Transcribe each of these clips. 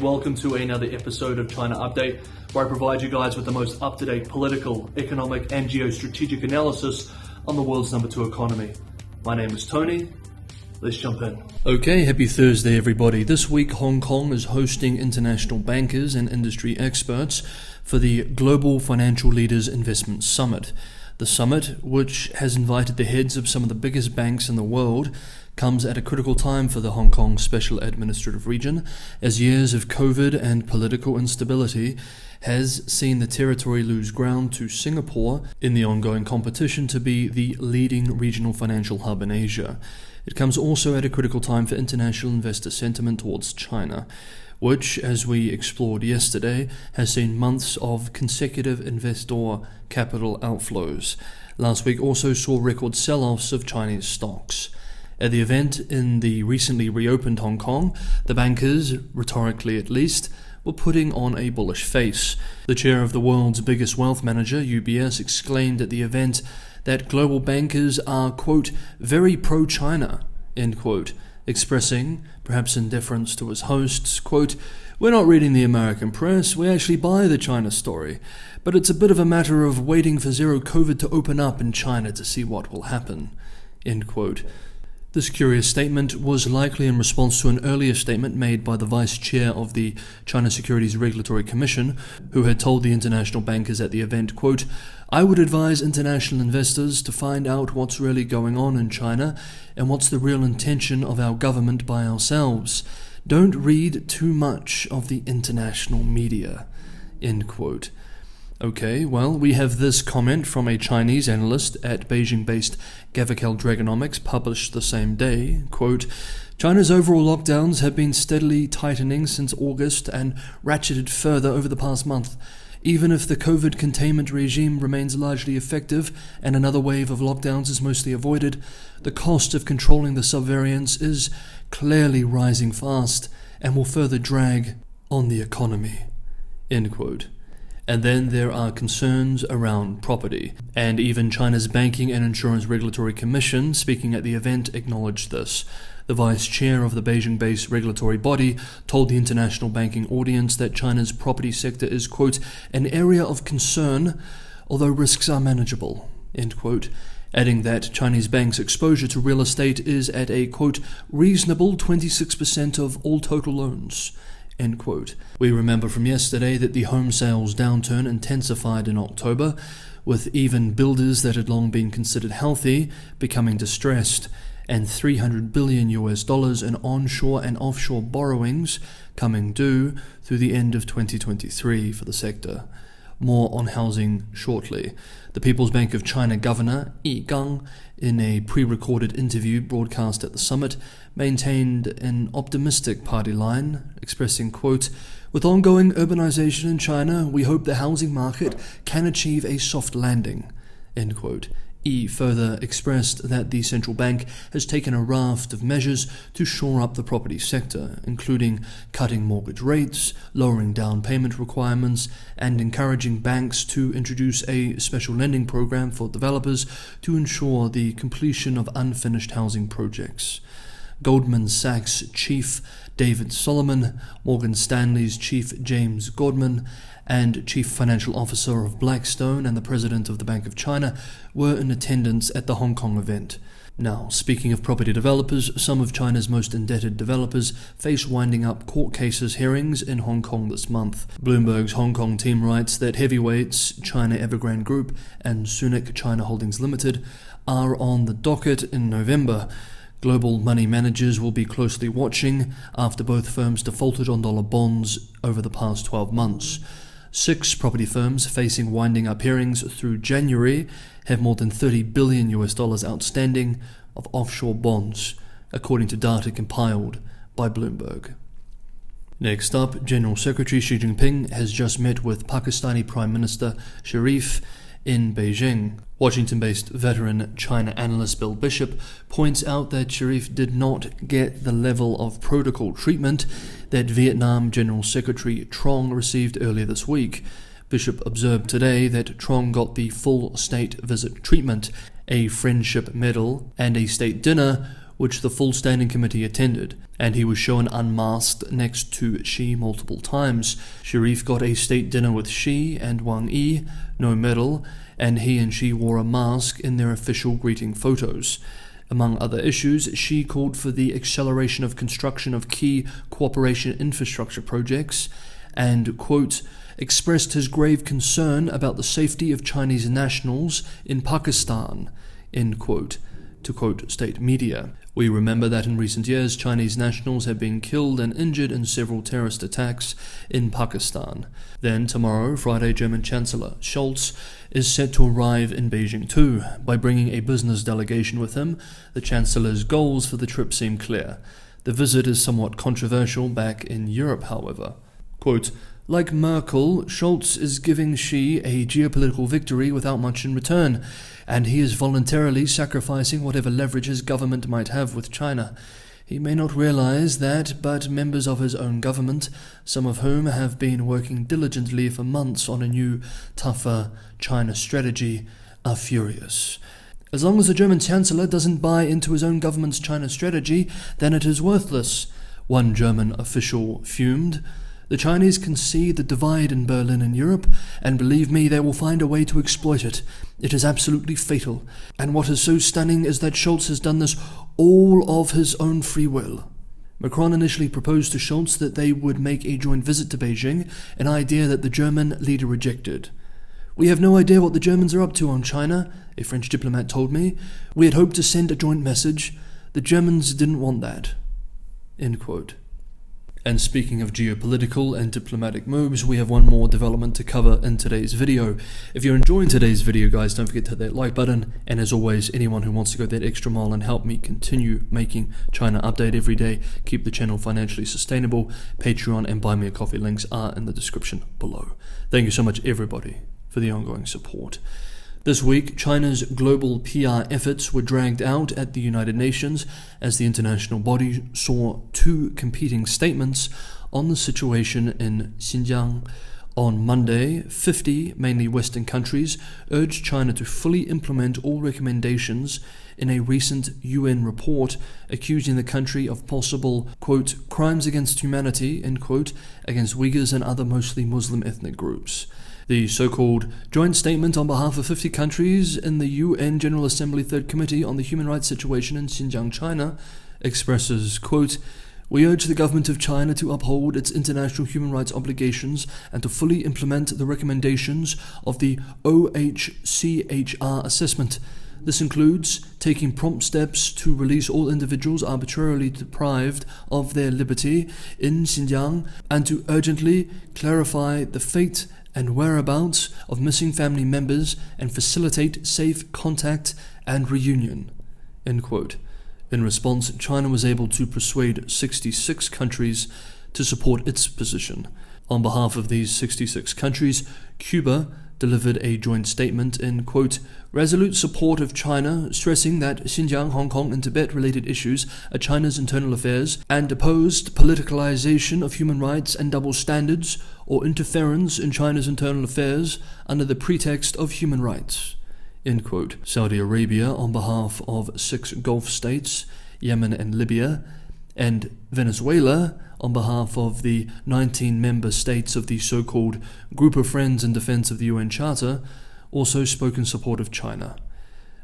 Welcome to another episode of China Update, where I provide you guys with the most up-to-date political, economic and geostrategic analysis on the world's number 2 economy. My name is Tony. Let's jump in. Okay, happy Thursday everybody. This week Hong Kong is hosting international bankers and industry experts for the Global Financial Leaders Investment Summit. The summit, which has invited the heads of some of the biggest banks in the world, comes at a critical time for the Hong Kong Special Administrative Region, as years of COVID and political instability has seen the territory lose ground to Singapore in the ongoing competition to be the leading regional financial hub in Asia. It comes also at a critical time for international investor sentiment towards China, which, as we explored yesterday, has seen months of consecutive investor capital outflows. Last week also saw record sell-offs of Chinese stocks. At the event in the recently reopened Hong Kong, the bankers, rhetorically at least, were putting on a bullish face. The chair of the world's biggest wealth manager, UBS, exclaimed at the event that global bankers are, quote, very pro-China, end quote, expressing, perhaps in deference to his hosts, quote, we're not reading the American press, we actually buy the China story, but it's a bit of a matter of waiting for zero COVID to open up in China to see what will happen, end quote. This curious statement was likely in response to an earlier statement made by the vice chair of the China Securities Regulatory Commission, who had told the international bankers at the event, quote, I would advise international investors to find out what's really going on in China and what's the real intention of our government by ourselves. Don't read too much of the international media, end quote. Okay, well, we have this comment from a Chinese analyst at Beijing-based Gavikel Dragonomics published the same day, quote, China's overall lockdowns have been steadily tightening since August and ratcheted further over the past month. Even if the COVID containment regime remains largely effective and another wave of lockdowns is mostly avoided, the cost of controlling the subvariants is clearly rising fast and will further drag on the economy, end quote. And then there are concerns around property. And even China's Banking and Insurance Regulatory Commission, speaking at the event, acknowledged this. The vice chair of the Beijing-based regulatory body told the international banking audience that China's property sector is, quote, an area of concern, although risks are manageable, end quote, adding that Chinese banks' exposure to real estate is at a, quote, reasonable 26% of all total loans. End quote. We remember from yesterday that the home sales downturn intensified in October, with even builders that had long been considered healthy becoming distressed, and $300 billion in onshore and offshore borrowings coming due through the end of 2023 for the sector. More on housing shortly. The People's Bank of China Governor Yi Gang, in a pre-recorded interview broadcast at the summit, maintained an optimistic party line, expressing, quote, with ongoing urbanization in China, we hope the housing market can achieve a soft landing, end quote. Yi further expressed that the central bank has taken a raft of measures to shore up the property sector, including cutting mortgage rates, lowering down payment requirements, and encouraging banks to introduce a special lending program for developers to ensure the completion of unfinished housing projects. Goldman Sachs chief David Solomon, Morgan Stanley's chief James Godman, and chief financial officer of Blackstone and the president of the Bank of China were in attendance at the Hong Kong event. Now, speaking of property developers, some of China's most indebted developers face winding up court cases hearings in Hong Kong this month. Bloomberg's Hong Kong team writes that heavyweights China Evergrande Group and Sunic China Holdings Limited are on the docket in November. Global money managers will be closely watching after both firms defaulted on dollar bonds over the past 12 months. 6 property firms facing winding up hearings through January have more than $30 billion outstanding of offshore bonds, according to data compiled by Bloomberg. Next up, General Secretary Xi Jinping has just met with Pakistani Prime Minister Sharif in Beijing. Washington-based veteran China analyst Bill Bishop points out that Sharif did not get the level of protocol treatment that Vietnam General Secretary Trong received earlier this week. Bishop observed today that Trong got the full state visit treatment, a friendship medal, and a state dinner which the full standing committee attended, and he was shown unmasked next to Xi multiple times. Sharif got a state dinner with Xi and Wang Yi, no medal, and he and Xi wore a mask in their official greeting photos. Among other issues, Xi called for the acceleration of construction of key cooperation infrastructure projects and, quote, expressed his grave concern about the safety of Chinese nationals in Pakistan, end quote, to quote state media. We remember that in recent years, Chinese nationals have been killed and injured in several terrorist attacks in Pakistan. Then tomorrow, Friday, German Chancellor Scholz is set to arrive in Beijing too. By bringing a business delegation with him, the Chancellor's goals for the trip seem clear. The visit is somewhat controversial back in Europe, however. Quote, like Merkel, Scholz is giving Xi a geopolitical victory without much in return, and he is voluntarily sacrificing whatever leverage his government might have with China. He may not realize that, but members of his own government, some of whom have been working diligently for months on a new, tougher China strategy, are furious. As long as the German Chancellor doesn't buy into his own government's China strategy, then it is worthless, one German official fumed. The Chinese can see the divide in Berlin and Europe, and believe me, they will find a way to exploit it. It is absolutely fatal. And what is so stunning is that Scholz has done this all of his own free will. Macron initially proposed to Scholz that they would make a joint visit to Beijing, an idea that the German leader rejected. We have no idea what the Germans are up to on China, a French diplomat told me. We had hoped to send a joint message. The Germans didn't want that. End quote. And speaking of geopolitical and diplomatic moves, we have one more development to cover in today's video. If you're enjoying today's video, guys, don't forget to hit that like button. And as always, anyone who wants to go that extra mile and help me continue making China Update every day, keep the channel financially sustainable, Patreon and Buy Me a Coffee links are in the description below. Thank you so much, everybody, for the ongoing support. This week, China's global PR efforts were dragged out at the United Nations as the international body saw two competing statements on the situation in Xinjiang. On Monday, 50, mainly Western countries, urged China to fully implement all recommendations in a recent UN report accusing the country of possible, quote, crimes against humanity, end quote, against Uyghurs and other mostly Muslim ethnic groups. The so-called joint statement on behalf of 50 countries in the UN General Assembly Third Committee on the Human Rights Situation in Xinjiang, China, expresses, quote, we urge the government of China to uphold its international human rights obligations and to fully implement the recommendations of the OHCHR assessment. This includes taking prompt steps to release all individuals arbitrarily deprived of their liberty in Xinjiang and to urgently clarify the fate and whereabouts of missing family members and facilitate safe contact and reunion, end quote. In response, China was able to persuade 66 countries to support its position. On behalf of these 66 countries, Cuba delivered a joint statement in, quote, resolute support of China, stressing that Xinjiang, Hong Kong and Tibet-related issues are China's internal affairs, and opposed politicalization of human rights and double standards or interference in China's internal affairs under the pretext of human rights, end quote. Saudi Arabia, on behalf of 6 Gulf states, Yemen and Libya, and Venezuela, on behalf of the 19 member states of the so-called Group of Friends in Defense of the UN Charter, also spoke in support of China.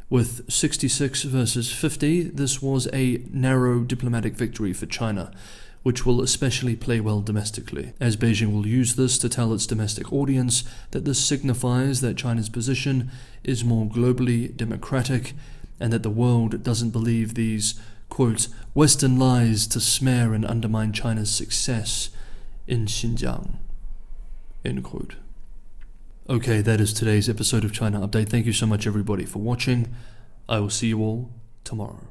With 66 versus 50, this was a narrow diplomatic victory for China, which will especially play well domestically, as Beijing will use this to tell its domestic audience that this signifies that China's position is more globally democratic and that the world doesn't believe these, quote, Western lies to smear and undermine China's success in Xinjiang, end quote. Okay, that is today's episode of China Update. Thank you so much, everybody, for watching. I will see you all tomorrow.